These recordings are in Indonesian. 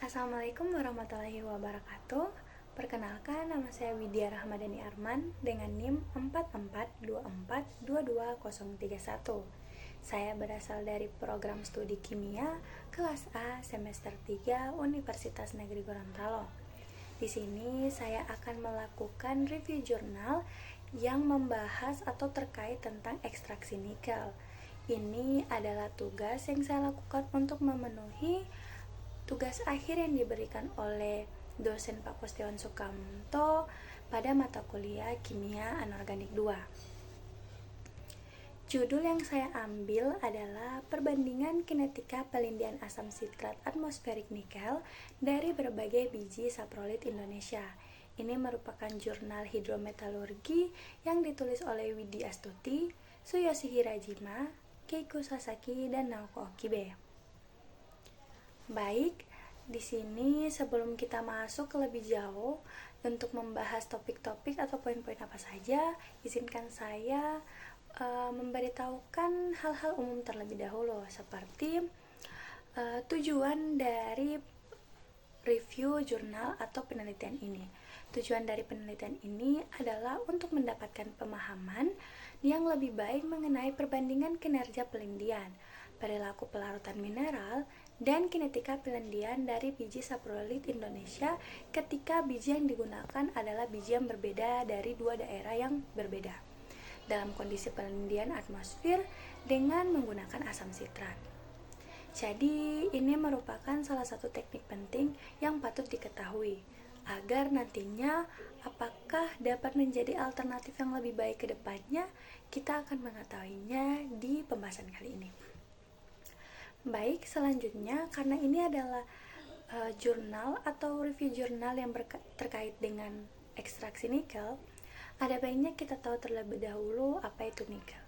Assalamualaikum warahmatullahi wabarakatuh. Perkenalkan, nama saya Widya Rahmadani Arman dengan NIM 4424222031. Saya berasal dari program studi kimia kelas A semester 3 Universitas Negeri Gorontalo. Di sini saya akan melakukan review jurnal yang membahas atau terkait tentang ekstraksi nikel. Ini adalah tugas yang saya lakukan untuk memenuhi tugas akhir yang diberikan oleh dosen Pak Kustion Sukamto pada mata kuliah Kimia Anorganik 2. Judul yang saya ambil adalah Perbandingan Kinetika Pelindian Asam Sitrat Atmosferik Nikel dari berbagai biji saprolit Indonesia. Ini merupakan jurnal hidrometalurgi yang ditulis oleh Widi Astuti, Tsuyoshi Hirajima, Keiko Sasaki, dan Naoko Okibe. Baik, di sini sebelum kita masuk ke lebih jauh untuk membahas topik-topik atau poin-poin apa saja, izinkan saya memberitahukan hal-hal umum terlebih dahulu, seperti tujuan dari review jurnal atau penelitian ini. Tujuan dari penelitian ini adalah untuk mendapatkan pemahaman yang lebih baik mengenai perbandingan kinerja pelindian, perilaku pelarutan mineral, dan kinetika pelindian dari biji saprolit Indonesia ketika biji yang digunakan adalah biji yang berbeda dari dua daerah yang berbeda dalam kondisi pelindian atmosfer dengan menggunakan asam sitrat. Jadi ini merupakan salah satu teknik penting yang patut diketahui agar nantinya apakah dapat menjadi alternatif yang lebih baik ke depannya, kita akan mengetahuinya di pembahasan kali ini. Baik, selanjutnya karena ini adalah jurnal atau review jurnal yang terkait dengan ekstraksi nikel, ada baiknya kita tahu terlebih dahulu apa itu nikel.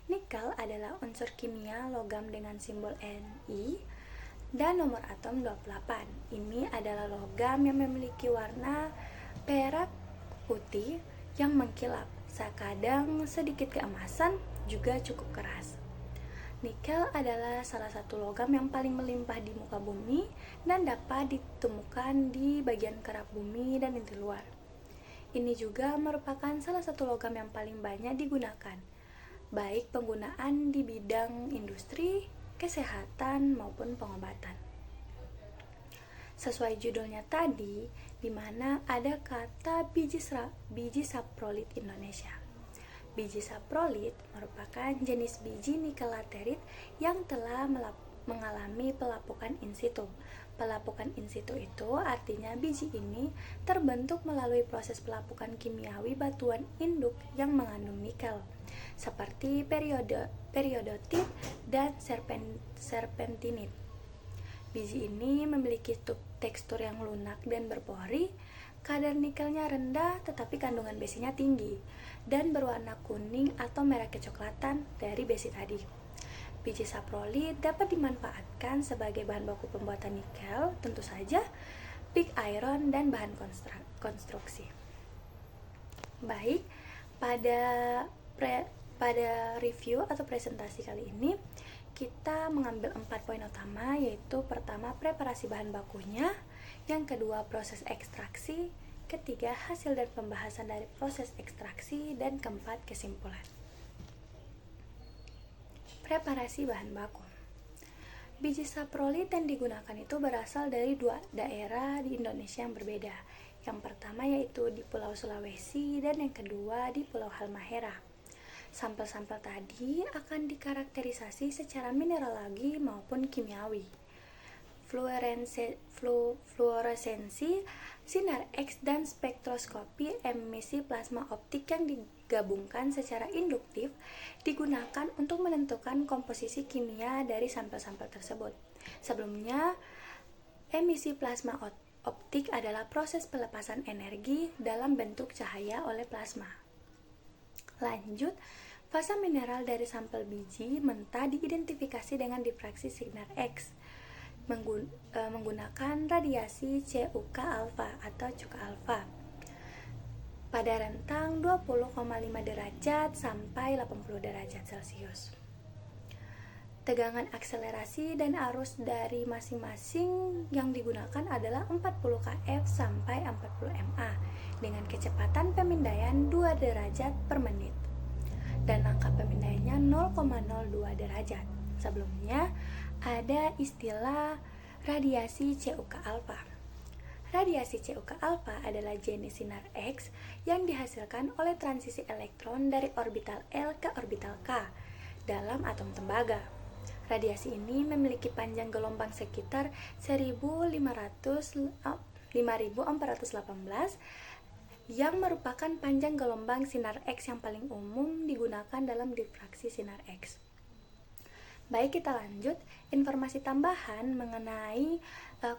Nikel adalah unsur kimia logam dengan simbol Ni dan nomor atom 28. Ini adalah logam yang memiliki warna perak putih yang mengkilap, kadang sedikit keemasan, juga cukup keras. Nikel adalah salah satu logam yang paling melimpah di muka bumi dan dapat ditemukan di bagian kerak bumi dan inti luar. Ini juga merupakan salah satu logam yang paling banyak digunakan, baik penggunaan di bidang industri, kesehatan, maupun pengobatan. Sesuai judulnya tadi, di mana ada kata biji saprolit Indonesia. Biji saprolit merupakan jenis biji nikel laterit yang telah mengalami pelapukan in situ. Pelapukan in situ itu artinya biji ini terbentuk melalui proses pelapukan kimiawi batuan induk yang mengandung nikel, seperti periodotit dan serpentinit. Biji ini memiliki tekstur yang lunak dan berpori, kadar nikelnya rendah tetapi kandungan besinya tinggi, dan berwarna kuning atau merah kecoklatan dari besi tadi. Biji saprolit dapat dimanfaatkan sebagai bahan baku pembuatan nikel, tentu saja pig iron dan bahan konstruksi. Baik, pada review atau presentasi kali ini kita mengambil 4 poin utama, yaitu pertama preparasi bahan bakunya, yang kedua proses ekstraksi, ketiga hasil dan pembahasan dari proses ekstraksi, dan keempat kesimpulan. Preparasi bahan baku. Biji saprolit yang digunakan itu berasal dari dua daerah di Indonesia yang berbeda. Yang pertama yaitu di Pulau Sulawesi dan yang kedua di Pulau Halmahera. Sampel-sampel tadi akan dikarakterisasi secara mineralogi maupun kimiawi. Fluoresensi, sinar X, dan spektroskopi emisi plasma optik yang digabungkan secara induktif digunakan untuk menentukan komposisi kimia dari sampel-sampel tersebut. Sebelumnya, emisi plasma optik adalah proses pelepasan energi dalam bentuk cahaya oleh plasma. Lanjut, fasa mineral dari sampel biji mentah diidentifikasi dengan difraksi sinar X menggunakan radiasi CUK alfa atau cuka alfa pada rentang 20,5 derajat sampai 80 derajat Celcius. Tegangan akselerasi dan arus dari masing-masing yang digunakan adalah 40 kF sampai 40 mA dengan kecepatan pemindaian 2 derajat per menit. Dan angka pemindaiannya 0,02 derajat. Sebelumnya ada istilah radiasi CUK alfa. Radiasi CUK alfa adalah jenis sinar X yang dihasilkan oleh transisi elektron dari orbital L ke orbital K dalam atom tembaga. Radiasi ini memiliki panjang gelombang sekitar 5418 yang merupakan panjang gelombang sinar X yang paling umum digunakan dalam difraksi sinar X. Baik, kita lanjut. Informasi tambahan mengenai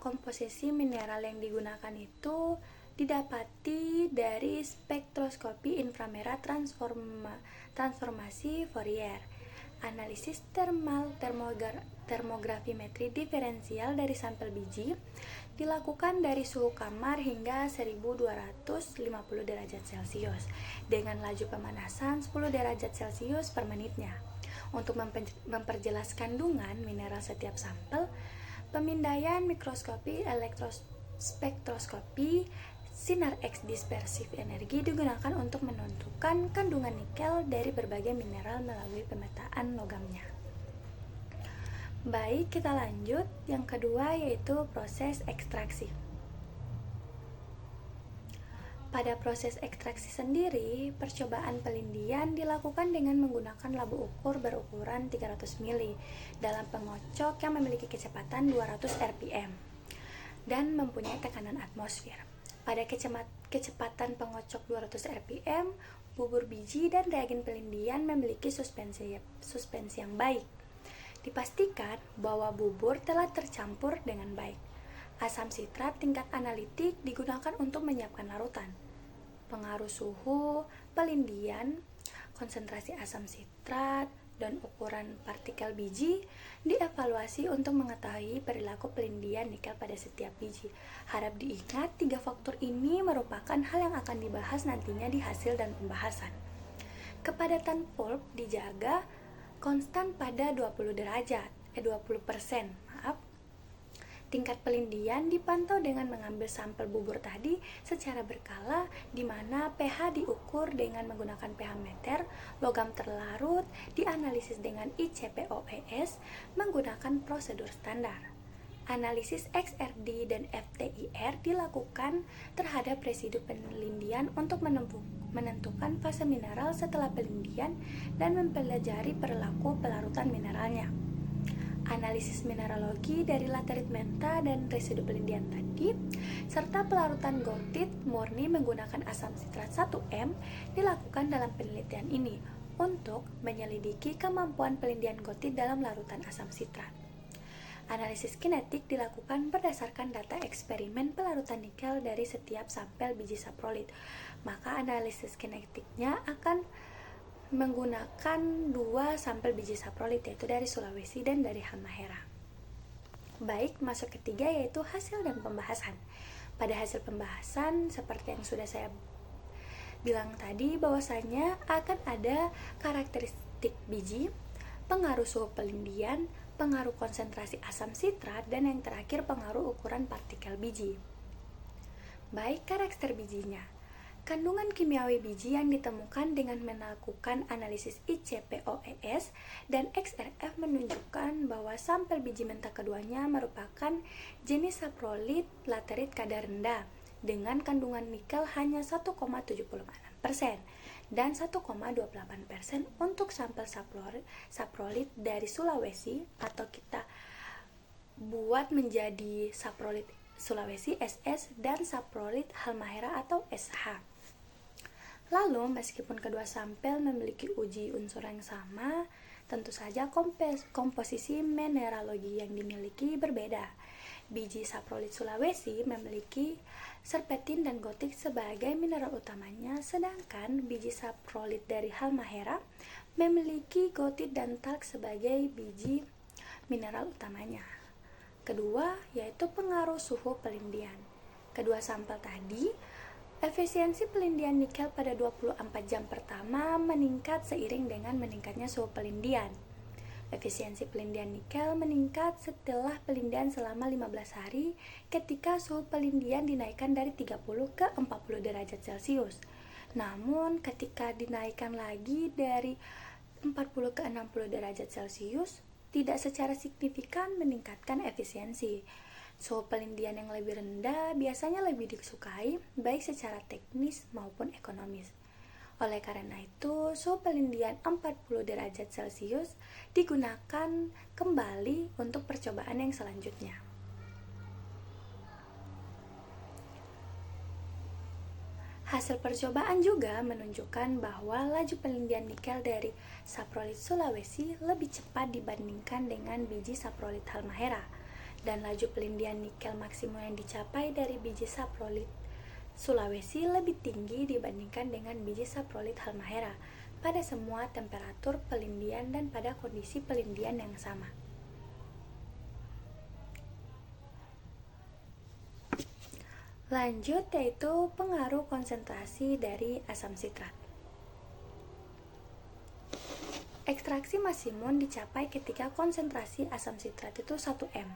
komposisi mineral yang digunakan itu didapati dari spektroskopi inframerah transformasi Fourier, analisis termografimetri diferensial dari sampel biji dilakukan dari suhu kamar hingga 1250 derajat Celcius dengan laju pemanasan 10 derajat Celcius per menitnya. Untuk memperjelas kandungan mineral setiap sampel, pemindaian mikroskopi elektrospektroskopi sinar X dispersif energi digunakan untuk menentukan kandungan nikel dari berbagai mineral melalui pemetaan logamnya. Baik, kita lanjut. Yang kedua yaitu proses ekstraksi. Pada proses ekstraksi sendiri, percobaan pelindian dilakukan dengan menggunakan labu ukur berukuran 300 mili dalam pengocok yang memiliki kecepatan 200 rpm dan mempunyai tekanan atmosfer. Pada kecepatan pengocok 200 rpm, bubur biji dan reagen pelindian memiliki suspensi yang baik. Dipastikan bahwa bubur telah tercampur dengan baik. Asam sitrat tingkat analitik digunakan untuk menyiapkan larutan. Pengaruh suhu, pelindian, konsentrasi asam sitrat, dan ukuran partikel biji dievaluasi untuk mengetahui perilaku pelindian nikel pada setiap biji. Harap diingat, 3 faktor ini merupakan hal yang akan dibahas nantinya di hasil dan pembahasan. Kepadatan pulp dijaga konstan pada 20%. Tingkat pelindian dipantau dengan mengambil sampel bubur tadi secara berkala, di mana pH diukur dengan menggunakan pH meter, logam terlarut dianalisis dengan ICP-OES menggunakan prosedur standar. Analisis XRD dan FTIR dilakukan terhadap residu pelindian untuk menentukan fase mineral setelah pelindian dan mempelajari perilaku pelarutan mineralnya. Analisis mineralogi dari laterit menta dan residu pelindian tadi, serta pelarutan gotit murni menggunakan asam sitrat 1M dilakukan dalam penelitian ini untuk menyelidiki kemampuan pelindian gotit dalam larutan asam sitrat. Analisis kinetik dilakukan berdasarkan data eksperimen pelarutan nikel dari setiap sampel biji saprolit. Maka analisis kinetiknya akan menggunakan 2 sampel biji saprolit, yaitu dari Sulawesi dan dari Halmahera. Baik, masuk ketiga yaitu hasil dan pembahasan. Pada hasil pembahasan, seperti yang sudah saya bilang tadi, bahwasanya akan ada karakteristik biji, pengaruh suhu pelindian, pengaruh konsentrasi asam sitrat, dan yang terakhir pengaruh ukuran partikel biji. Baik, karakter bijinya. Kandungan kimiawi biji yang ditemukan dengan melakukan analisis ICP-OES dan XRF menunjukkan bahwa sampel biji menta keduanya merupakan jenis saprolit laterit kadar rendah dengan kandungan nikel hanya 1,76% dan 1,28% untuk sampel saprolit dari Sulawesi, atau kita buat menjadi saprolit Sulawesi SS dan saprolit Halmahera atau SH. Lalu, meskipun kedua sampel memiliki uji unsur yang sama, tentu saja komposisi mineralogi yang dimiliki berbeda. Biji saprolit Sulawesi memiliki serpentin dan gotik sebagai mineral utamanya, sedangkan biji saprolit dari Halmahera memiliki gotit dan talk sebagai biji mineral utamanya. Kedua, yaitu pengaruh suhu pelindian. Kedua sampel tadi, efisiensi pelindian nikel pada 24 jam pertama meningkat seiring dengan meningkatnya suhu pelindian. Efisiensi pelindian nikel meningkat setelah pelindian selama 15 hari ketika suhu pelindian dinaikkan dari 30 ke 40 derajat Celcius. Namun ketika dinaikkan lagi dari 40 ke 60 derajat Celcius, tidak secara signifikan meningkatkan efisiensi. Suhu pelindian yang lebih rendah biasanya lebih disukai baik secara teknis maupun ekonomis. Oleh karena itu, suhu pelindian 40 derajat Celcius digunakan kembali untuk percobaan yang selanjutnya. Hasil percobaan juga menunjukkan bahwa laju pelindian nikel dari saprolit Sulawesi lebih cepat dibandingkan dengan biji saprolit Halmahera, dan laju pelindian nikel maksimum yang dicapai dari biji saprolit Sulawesi lebih tinggi dibandingkan dengan biji saprolit Halmahera pada semua temperatur pelindian dan pada kondisi pelindian yang sama. Lanjut yaitu pengaruh konsentrasi dari asam sitrat. Ekstraksi maksimum dicapai ketika konsentrasi asam sitrat itu 1 m.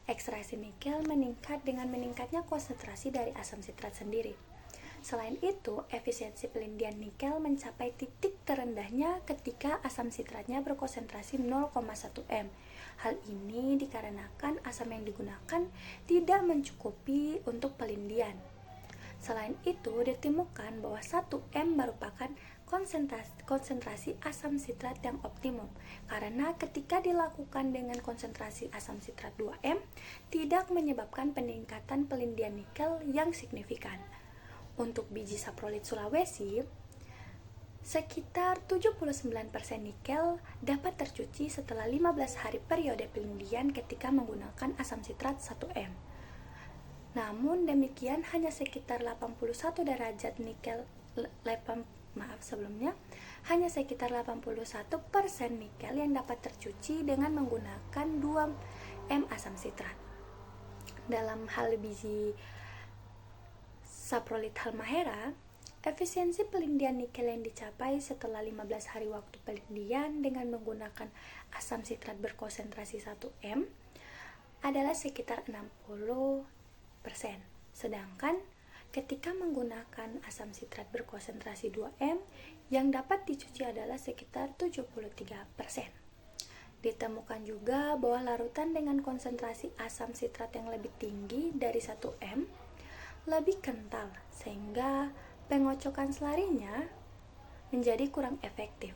Ekstraksi nikel meningkat dengan meningkatnya konsentrasi dari asam sitrat sendiri. Selain itu, efisiensi pelindian nikel mencapai titik terendahnya ketika asam sitratnya berkonsentrasi 0,1 m. Hal ini dikarenakan asam yang digunakan tidak mencukupi untuk pelindian. Selain itu, ditemukan bahwa 1 m merupakan konsentrasi asam sitrat yang optimum, karena ketika dilakukan dengan konsentrasi asam sitrat 2 m tidak menyebabkan peningkatan pelindian nikel yang signifikan. Untuk biji saprolit Sulawesi, sekitar 79% nikel dapat tercuci setelah 15 hari periode pelindian ketika menggunakan asam sitrat 1 m. Namun demikian hanya sekitar 81 derajat nikel hanya sekitar 81% nikel yang dapat tercuci dengan menggunakan 2 m asam sitrat. Dalam hal biji saprolit Halmahera, efisiensi pelindian nikel yang dicapai setelah 15 hari waktu pelindian dengan menggunakan asam sitrat berkonsentrasi 1 m adalah sekitar 60%. Sedangkan ketika menggunakan asam sitrat berkonsentrasi 2 m, yang dapat dicuci adalah sekitar 73%. Ditemukan juga bahwa larutan dengan konsentrasi asam sitrat yang lebih tinggi dari 1 m lebih kental, sehingga pengocokan selarinya menjadi kurang efektif.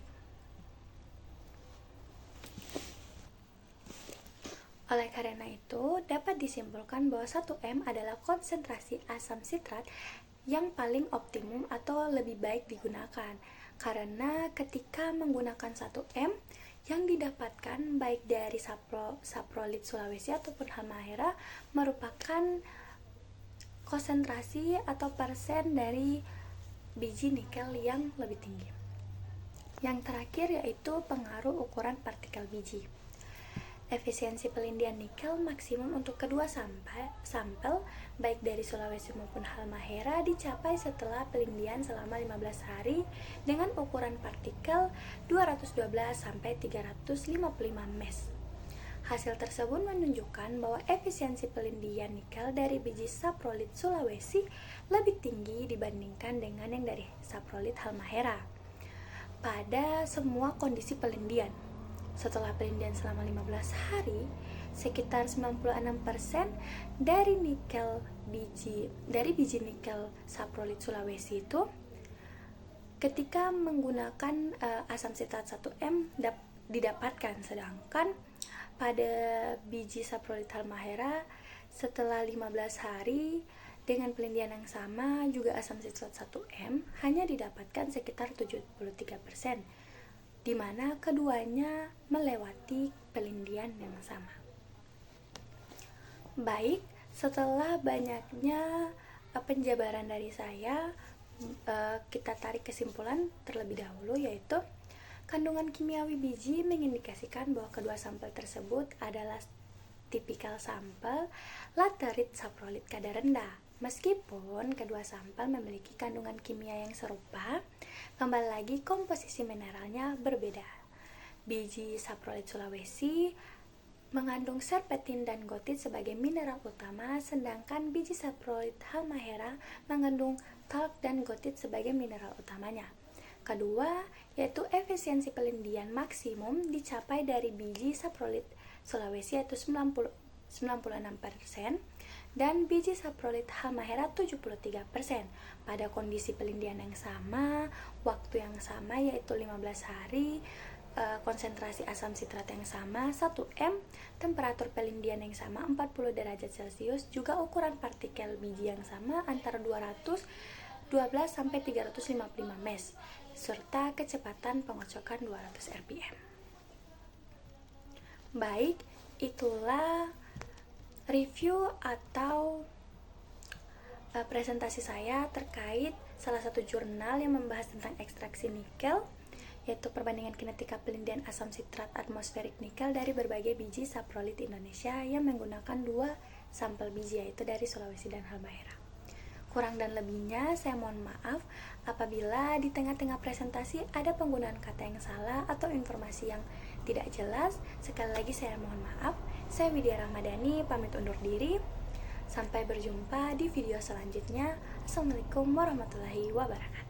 Oleh karena itu, dapat disimpulkan bahwa 1 m adalah konsentrasi asam sitrat yang paling optimum atau lebih baik digunakan, karena ketika menggunakan 1 m yang didapatkan baik dari saprolit Sulawesi ataupun Halmahera merupakan konsentrasi atau persen dari biji nikel yang lebih tinggi. Yang terakhir yaitu pengaruh ukuran partikel biji. Efisiensi pelindian nikel maksimum untuk kedua sampel baik dari Sulawesi maupun Halmahera dicapai setelah pelindian selama 15 hari dengan ukuran partikel 212 sampai 355 mes. Hasil tersebut menunjukkan bahwa efisiensi pelindian nikel dari biji saprolit Sulawesi lebih tinggi dibandingkan dengan yang dari saprolit Halmahera pada semua kondisi pelindian. Setelah pelindian selama 15 hari, sekitar 96% dari biji nikel saprolit Sulawesi itu ketika menggunakan asam sitrat 1 m didapatkan, sedangkan pada biji saprolit Halmahera setelah 15 hari dengan pelindian yang sama juga asam sitrat 1 m hanya didapatkan sekitar 73%, di mana keduanya melewati pelindian yang sama. Baik, setelah banyaknya penjabaran dari saya, kita tarik kesimpulan terlebih dahulu, yaitu kandungan kimiawi biji mengindikasikan bahwa kedua sampel tersebut adalah tipikal sampel laterit saprolit kadar rendah. Meskipun kedua sampel memiliki kandungan kimia yang serupa, kembali lagi komposisi mineralnya berbeda. Biji saprolit Sulawesi mengandung serpentin dan gotit sebagai mineral utama, sedangkan biji saprolit Halmahera mengandung talk dan gotit sebagai mineral utamanya. Kedua, yaitu efisiensi pelindian maksimum dicapai dari biji saprolit Sulawesi yaitu 96% dan biji saprolit Halmahera 73%. Pada kondisi pelindian yang sama, waktu yang sama yaitu 15 hari, konsentrasi asam sitrat yang sama 1M, temperatur pelindian yang sama 40 derajat Celcius, juga ukuran partikel biji yang sama antara 212 sampai 355 mes, serta kecepatan pengocokan 200 rpm. Baik, itulah review atau presentasi saya terkait salah satu jurnal yang membahas tentang ekstraksi nikel, yaitu perbandingan kinetika pelindian asam sitrat atmosferik nikel dari berbagai biji saprolit Indonesia yang menggunakan 2 sampel biji, yaitu dari Sulawesi dan Halmahera. Kurang dan lebihnya saya mohon maaf apabila di tengah-tengah presentasi ada penggunaan kata yang salah atau informasi yang tidak jelas. Sekali lagi saya mohon maaf. Saya Widya Ramadhani pamit undur diri. Sampai berjumpa di video selanjutnya. Assalamualaikum warahmatullahi wabarakatuh.